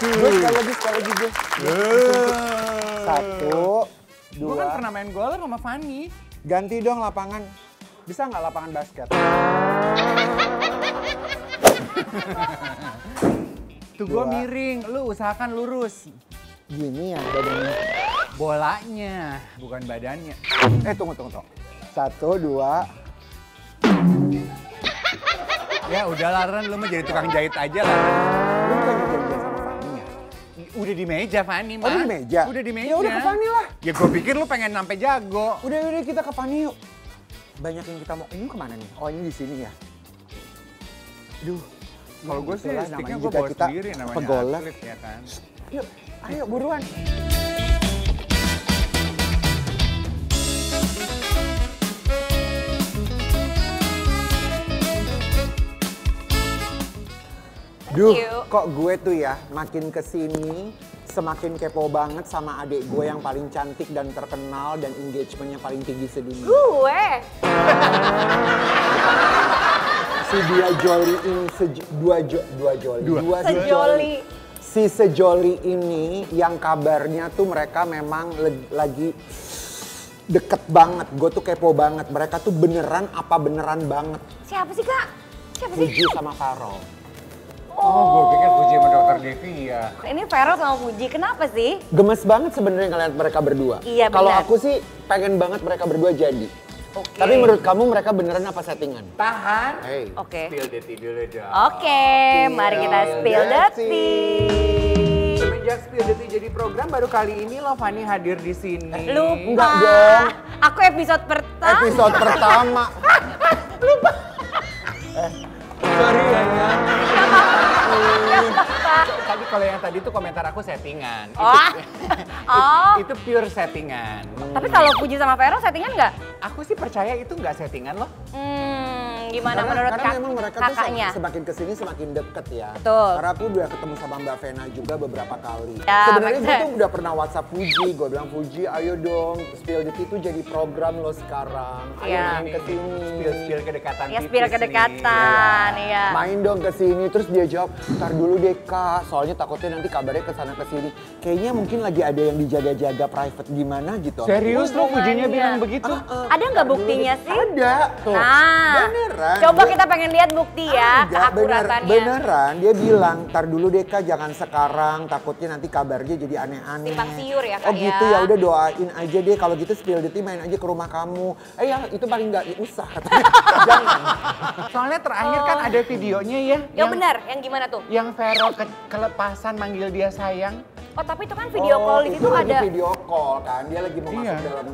Gue sekali lagi gue. 1, 2. Gue kan pernah main golf sama Fanny. Ganti dong lapangan. Bisa nggak lapangan basket? Tuh gue miring, lu usahakan lurus. Gini ya badannya. Bolanya, bukan badannya. Tunggu. 1, 2. Ya udah Ren, lu mah jadi tukang jahit aja Ren. Lu bukan janjian sama Fanny ya? Udah di meja Fanny mah. Oh di meja? Udah di meja. Ya udah ke Fanny lah. Ya gue pikir lu pengen sampai jago. Udah kita ke Fanny yuk. Banyak yang kita mau. Ini kemana nih? Oh ini di sini ya. Duh. Kalau gue sih sticknya gue bawa sendiri namanya pegolf atlet ya kan. Yuk, ayo buruan. Duh, kok gue tuh ya makin kesini semakin kepo banget sama adik gue yang paling cantik dan terkenal dan engagementnya paling tinggi sedunia. Gue? Si dia joli ini, Sejoli. Si sejoli ini yang kabarnya tuh mereka memang lagi deket banget. Gue tuh kepo banget. Mereka tuh beneran apa beneran banget. Siapa sih Kak? Siapa sih? Fuji sama Farol. Oh, gue pikir Fuji sama Dr. Devi ya. Ini Vero sama Fuji, kenapa sih? Gemes banget sebenarnya ngeliat mereka berdua. Iya, kalau benar. aku sih pengen banget mereka berdua jadi. Oke. Tapi menurut kamu mereka beneran apa settingan? Tahan. Hey. Oke. Spill the tea dulu dong. Oke, mari kita spill the tea. Semenjak Spill the Tea jadi program baru kali ini loh Fanny hadir di sini. Lupa. Enggak dong. Aku episode pertama. Episode pertama. Sorry ya. Gak apa-apa. Tadi kalau yang tadi tuh komentar aku settingan. Oh. Itu pure settingan. Tapi kalau Fuji sama Vero settingan nggak? Aku sih percaya itu nggak settingan loh. Gimana menurut karena memang mereka kakaknya? tuh semakin kesini semakin deket ya. Betul. Karena aku udah ketemu sama Mbak Vena juga beberapa kali. Ya, Sebenarnya gue makanya. tuh udah pernah WhatsApp Fuji. Gue bilang Fuji, ayo dong Spill the Tea tuh jadi program lo sekarang. Ayo Iya. main kesini. Spill kedekatan. Ya, tipis spill nih. kedekatan, iya. Main dong kesini. Terus dia jawab, ntar dulu deh Kak. Soalnya takutnya nanti kabarnya kesana kesini. Kayaknya mungkin lagi ada yang dijaga-jaga private gimana gitu. Serius lo Fujinya Hubungannya. bilang begitu? Ada nggak buktinya sih? Ada tuh. Nah, Beneran. coba Dia- kita pengen lihat bukti ya, Enggak, keakuratannya. beneran. Dia bilang, ntar dulu deh Kak, jangan sekarang. Takutnya nanti kabarnya jadi aneh-aneh. Simpang siur ya, Kak, Oh gitu ya. ya, udah doain aja deh. Kalau gitu Spill the Tea main aja ke rumah kamu. Ya itu paling nggak usah katanya. Jangan. Soalnya terakhir kan ada videonya ya. Yang benar, yang gimana tuh? Yang Vero kelepasan manggil dia sayang. Oh tapi itu kan video call di situ lagi ada video call kan. Dia lagi mau Iya. masuk dalam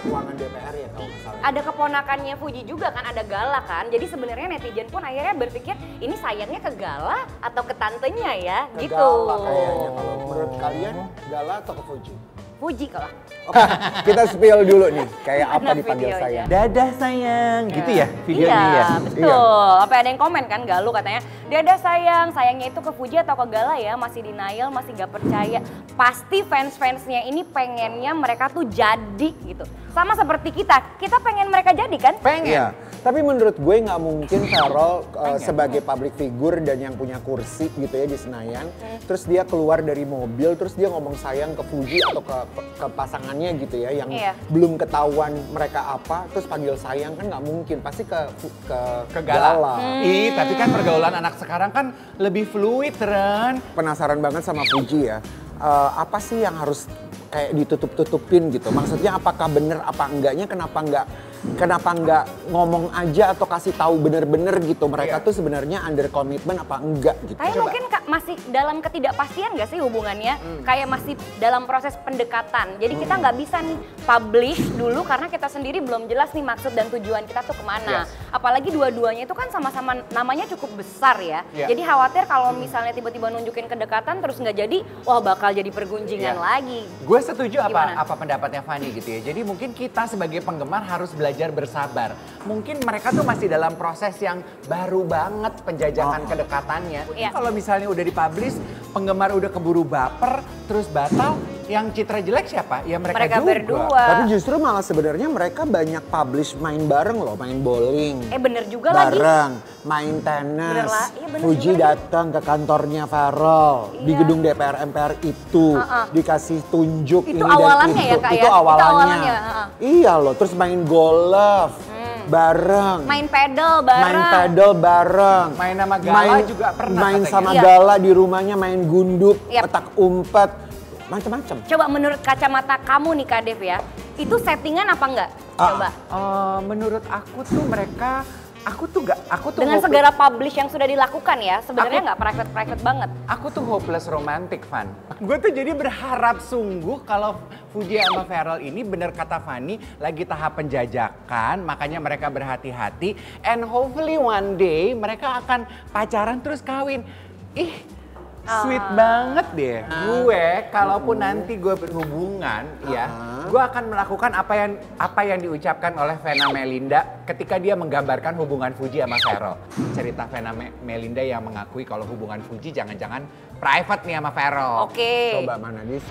ruangan DPR ya kalau nggak salah. ada keponakannya Fuji juga kan, ada Gala kan. Jadi sebenarnya netizen pun akhirnya berpikir ini sayangnya ke Gala atau ke tantenya ya, Ke gitu. Gala kayaknya. Kalau menurut kalian Gala atau ke Fuji? Fuji kalau. Oke, kita spill dulu nih. Kayak apa Mana dipanggil videonya? saya? Dadah sayang, gitu ya videonya Iya, ya. betul. Sampai ada yang komen kan Galuh katanya, Dadah sayangnya itu ke Fuji atau ke Gala ya, masih denial, masih gak percaya. Pasti fans-fansnya ini pengennya mereka tuh jadi gitu. Sama seperti kita pengen mereka jadi kan? Pengen. Iya, tapi menurut gue nggak mungkin Carol sebagai public figure dan yang punya kursi gitu ya di Senayan, terus dia keluar dari mobil, terus dia ngomong sayang ke Fuji atau ke pasangannya gitu ya, yang Iya. belum ketahuan mereka apa, terus panggil sayang kan nggak mungkin, pasti ke Gala. Ih, tapi kan pergaulan anak sekarang kan lebih fluid, Ren. Penasaran banget sama Fuji ya, apa sih yang harus kayak ditutup-tutupin gitu? Maksudnya apakah bener apa enggaknya, kenapa enggak ngomong aja atau kasih tahu bener-bener gitu? Mereka Iya. tuh sebenarnya under commitment apa enggak gitu? Tapi mungkin masih dalam ketidakpastian gak sih hubungannya? Kayak masih dalam proses pendekatan. Jadi kita nggak bisa nih publish dulu karena kita sendiri belum jelas nih maksud dan tujuan kita tuh kemana. Yes. Apalagi dua-duanya itu kan sama-sama namanya cukup besar ya. Iya. Jadi khawatir kalau misalnya tiba-tiba nunjukin kedekatan terus nggak jadi, wah bakal jadi pergunjingan Iya. lagi. Gue setuju Gimana? apa pendapatnya Fanny gitu ya. Jadi mungkin kita sebagai penggemar harus belajar bersabar. Mungkin mereka tuh masih dalam proses yang baru banget penjajahan kedekatannya. Iya. Kalau misalnya udah dipublish, penggemar udah keburu baper, terus batal, yang citra jelek siapa? Ya mereka, Mereka juga. berdua. Tapi justru malah sebenarnya mereka banyak publish main bareng loh, main bowling. Bener juga lagi. Bareng, main Bener tenis. lah, iya bener Fuji juga lagi. datang ke kantornya Farel di Iya. gedung DPR MPR itu, dikasih tunjuk Itu ini awalnya dan ya, itu. Kak, Itu ya? Itu awalannya. awalnya, Iya loh, terus main golf bareng. Main pedal bareng. Main pedal bareng. Main sama Gala juga pernah Main katanya. sama Iya. Gala di rumahnya, main gunduk, Yap. petak umpet, macam-macam. Coba menurut kacamata kamu nih Kak Dev ya, itu settingan apa enggak? Coba. Menurut aku tuh mereka, aku tuh Dengan hopeless- segala publish yang sudah dilakukan ya, sebenarnya nggak private banget. Aku tuh hopeless romantic, Van. Gue tuh jadi berharap sungguh kalau Fuji sama Farel ini bener kata Fanny lagi tahap penjajakan, makanya mereka berhati-hati. And hopefully one day mereka akan pacaran terus kawin. Ih, sweet banget deh. Gue kalaupun nanti gue berhubungan ya, gue akan melakukan apa yang diucapkan oleh Vena Melinda ketika dia menggambarkan hubungan Fuji sama Farel. Cerita Vena Melinda yang mengakui kalau hubungan Fuji jangan-jangan private nih sama Farel. Oke. Coba mana dis?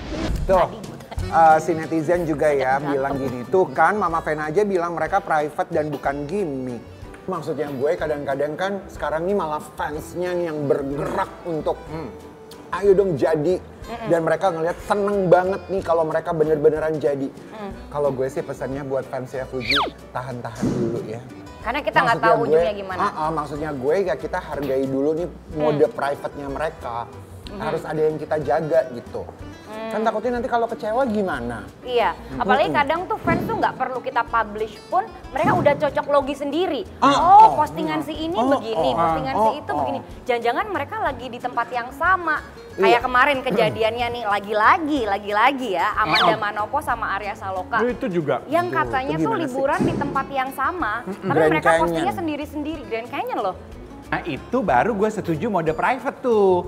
Tuh, si netizen juga ya bilang gini. Tuh kan Mama Vena aja bilang mereka private dan bukan gimmick. Maksudnya gue kadang-kadang kan sekarang ini malah fansnya yang bergerak untuk ayo dong jadi. Dan mereka ngelihat seneng banget nih kalau mereka bener-beneran jadi. Kalau gue sih pesannya buat fansnya Fuji, tahan-tahan dulu ya. Karena kita nggak tahu ujungnya gimana. Maksudnya gue ya kita hargai dulu nih mode private-nya mereka. Harus ada yang kita jaga gitu. Kan takutnya nanti kalau kecewa gimana? Iya, apalagi kadang tuh fans tuh nggak perlu kita publish pun mereka udah cocok logi sendiri. Postingan si ini begini, postingan si itu begini. Jangan-jangan mereka lagi di tempat yang sama. Kayak kemarin kejadiannya nih lagi-lagi ya Amanda Manopo sama Arya Saloka. Itu juga. Yang katanya itu tuh gimana sih? liburan di tempat yang sama, tapi Grand mereka Canyon. postingnya sendiri-sendiri. Grand Canyon loh. Nah itu baru gue setuju mode private tuh.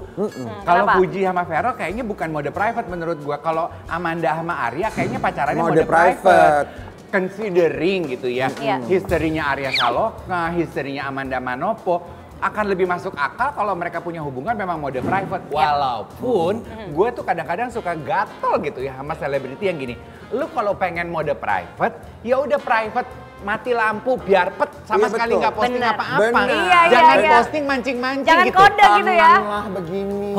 Kalau Kenapa? Fuji sama Farel kayaknya bukan mode private menurut gue. Kalau Amanda sama Arya kayaknya pacarannya Mode mode, private. private. Considering gitu ya. Iya. Historinya Arya Saloka, historinya Amanda Manopo. Akan lebih masuk akal kalau mereka punya hubungan memang mode private. Walaupun gue tuh kadang-kadang suka gatel gitu ya sama selebriti yang gini. Lu kalau pengen mode private, ya udah private. Mati lampu biar pet sama Iya, sekali betul. nggak posting Bener. apa-apa. Bener. Iya, Jangan iya. posting mancing-mancing Jangan gitu. kode gitu ya. Tanganlah begini.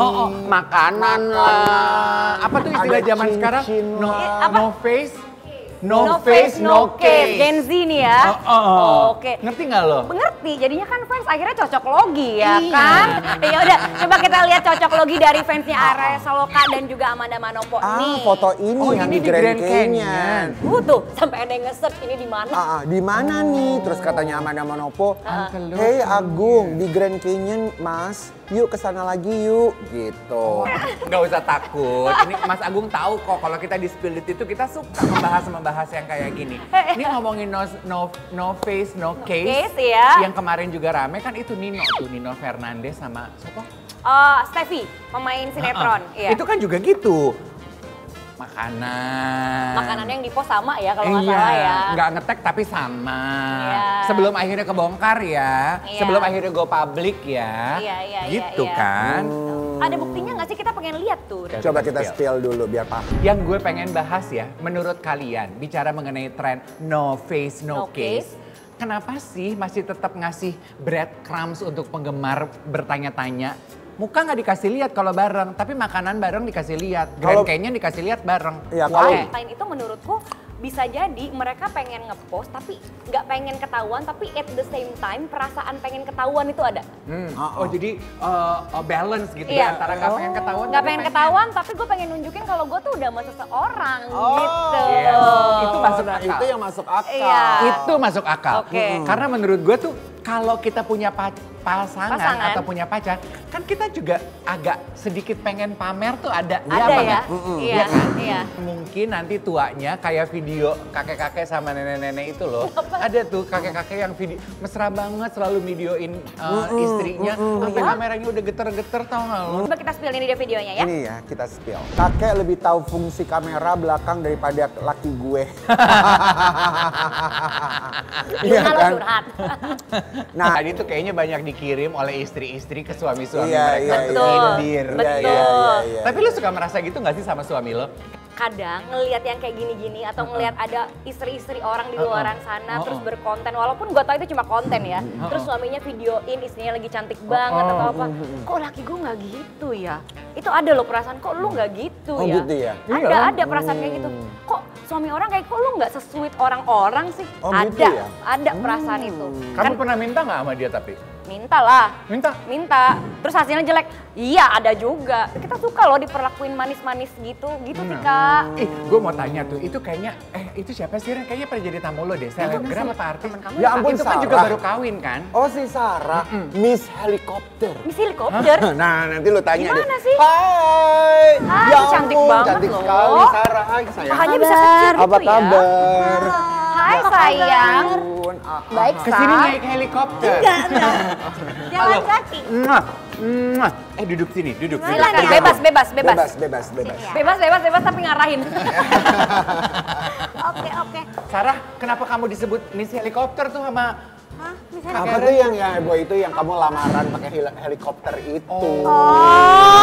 Makanan lah. Apa tuh istilah Ada zaman sekarang? cincin No, lah. no face, no face, no case. Gen Z nih ya. Oke. Ngerti nggak lo? Mengerti, jadinya kan fans akhirnya cocok logi ya Iya. kan? Ya udah, coba kita lihat cocok logi dari fansnya Arya Saloka dan juga Amanda Manopo nih. Foto ini Oh, yang ini di di Grand Grand Canyon. Canyon. Tuh, sampai ada yang nge-search ini di mana? Di mana nih? Terus katanya Amanda Manopo, Uncle hey Agung di Grand Canyon Mas, yuk kesana lagi yuk. Gitu. Nggak usah takut. Ini Mas Agung tahu kok kalau kita di Spill It itu kita suka membahas yang kayak gini. Ini ngomongin no face, no case. Case, ya. Yang kemarin juga rame kan itu Nino Fernandez sama siapa? Steffi, pemain sinetron. Iya. Itu kan juga gitu. Makanan. Makanannya yang di-post sama ya kalau nggak salah ya. Nggak ngetek tapi sama. Iya. Sebelum akhirnya kebongkar ya. Iya. Sebelum akhirnya go public ya. Iya, Gitu iya. kan. Ada buktinya nggak sih? Kita pengen lihat tuh. Coba kita spill dulu biar paham. Yang gue pengen bahas ya, menurut kalian bicara mengenai tren no face, no, No case. case. Kenapa sih masih tetap ngasih breadcrumbs untuk penggemar bertanya-tanya? Muka nggak dikasih lihat kalau bareng, tapi makanan bareng dikasih lihat. Kalau- Grand Canyon dikasih lihat bareng. Iya, Why? Selain itu menurutku bisa jadi mereka pengen ngepost tapi nggak pengen ketahuan, tapi at the same time perasaan pengen ketahuan itu ada. Oh jadi balance gitu Iya. ya antara nggak pengen ketahuan. Nggak tapi pengen ketahuan tapi gue pengen nunjukin kalau gue tuh udah sama seseorang gitu. Yes. Itu masuk Nah, akal. itu yang masuk akal. Iya. Itu masuk akal. Oke. Karena menurut gue tuh kalau kita punya pasangan Pasangan. atau punya pacar, kan kita juga agak sedikit pengen pamer tuh ada. Ada apa ya? nggak? Iya, kan? iya. Mungkin nanti tuanya kayak video kakek-kakek sama nenek-nenek itu loh. Ada tuh kakek-kakek yang video mesra banget selalu videoin istrinya. Sampai kameranya udah geter-geter tau gak lo? Coba kita spill ini dia videonya ya. Ini ya kita spill. Kakek lebih tahu fungsi kamera belakang daripada laki gue. Iya Gimana lo kan? curhat? Nah, Tadi tuh kayaknya banyak dikirim oleh istri-istri ke suami-suami Iya, mereka iya, untuk iya. nyindir. Betul. Iya, iya, iya. Tapi lu suka merasa gitu nggak sih sama suami lo? Kadang ngelihat yang kayak gini-gini atau ngelihat ada istri-istri orang di luaran sana terus berkonten, walaupun gue tau itu cuma konten ya, terus suaminya videoin istrinya lagi cantik banget atau apa, kok laki gue nggak gitu ya? Itu ada loh perasaan, kok lu nggak gitu Oh, ya? gitu ya? Ada perasaan kayak gitu. Kok suami orang kayak, kok lu nggak sesuit orang-orang sih? Oh, ada, gitu ya? ada perasaan itu. Kamu pernah minta nggak sama dia tapi? Minta lah. Minta? Terus hasilnya jelek. Iya, ada juga. Kita suka loh diperlakuin manis-manis gitu. Gitu sih, Kak. Gue mau tanya tuh, itu kayaknya, itu siapa sih Ren? Kayaknya pernah jadi tamu lo deh, selebgram apa artis? Ya ampun, Itu kan juga Sarah. baru kawin kan? Oh si Sarah, Miss Helikopter. Miss Helikopter. Nah nanti lu tanya Gimana deh. sih? Hai. Hai, Ya cantik ampun, banget cantik loh. sekali Sarah. Hai sayang. Makanya bisa kecil Apa gitu ya. kabar? Hai sayang. Ampun, Baik, Kesini Sa. naik helikopter. Jalan kaki. Mwah. Duduk sini, duduk. Silakan, ya. bebas. Bebas, tapi ngarahin. Oke. Sarah, kenapa kamu disebut Miss Helikopter tuh sama Hah? Bisa Apa tuh yang heboh itu yang kamu lamaran pakai helikopter itu?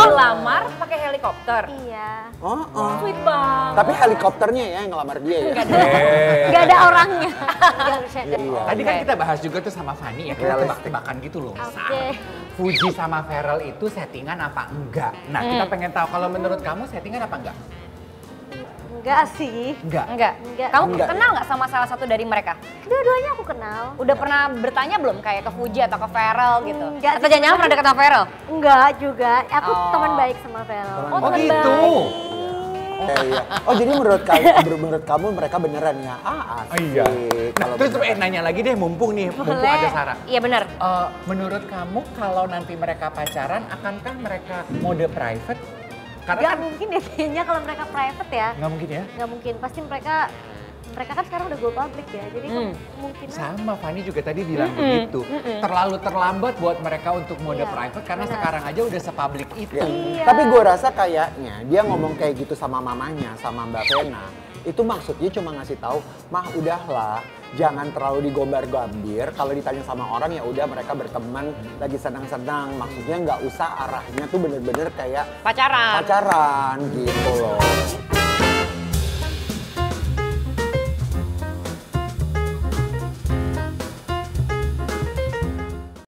Dilamar pakai helikopter. Iya. Oh, oh. Sweet banget. Tapi helikopternya ya yang ngelamar dia ya? Gak ada orangnya. Gak bisa ada. Iya. Tadi kan kita bahas juga tuh sama Fanny ya, kita Realistik. tebak-tebakan gitu loh. Oke. Fuji sama Pharrell itu settingan apa enggak? Nah, kita pengen tahu kalau menurut kamu settingan apa enggak? Enggak sih. Enggak. Enggak. Enggak. Kamu Enggak. kenal nggak sama salah satu dari mereka? Kedua-duanya aku kenal. Udah pernah bertanya belum kayak ke Fuji atau ke Pharrell gitu? Enggak Atau sih, jangan-jangan pernah deket sama Pharrell? Enggak juga. Aku Oh. teman baik sama Vero. Oh, teman gitu. baik. Iya. Oh jadi menurut kamu mereka beneran ya? Asik. Iya. Kalau Terus beneran. nanya lagi deh, mumpung ada Sarah. Iya benar. Menurut kamu kalau nanti mereka pacaran, akankah mereka mode private? Karena Gak kan mungkin deh kayaknya kalau mereka private ya. nggak mungkin ya. Gak mungkin. Pasti mereka kan sekarang udah go public ya. Jadi mungkin Sama Fanny juga tadi bilang begitu. Terlalu terlambat buat mereka untuk mode Iya, private karena benar. sekarang aja udah sepublik itu. Ya. Iya. Tapi gue rasa kayaknya dia ngomong kayak gitu sama mamanya, sama Mbak Vena. Itu maksudnya cuma ngasih tahu, mah udahlah, jangan terlalu digombar-gambir. Kalau ditanya sama orang ya udah mereka berteman, lagi senang-senang. Maksudnya nggak usah arahnya tuh bener-bener kayak Pacaran. pacaran gitu loh.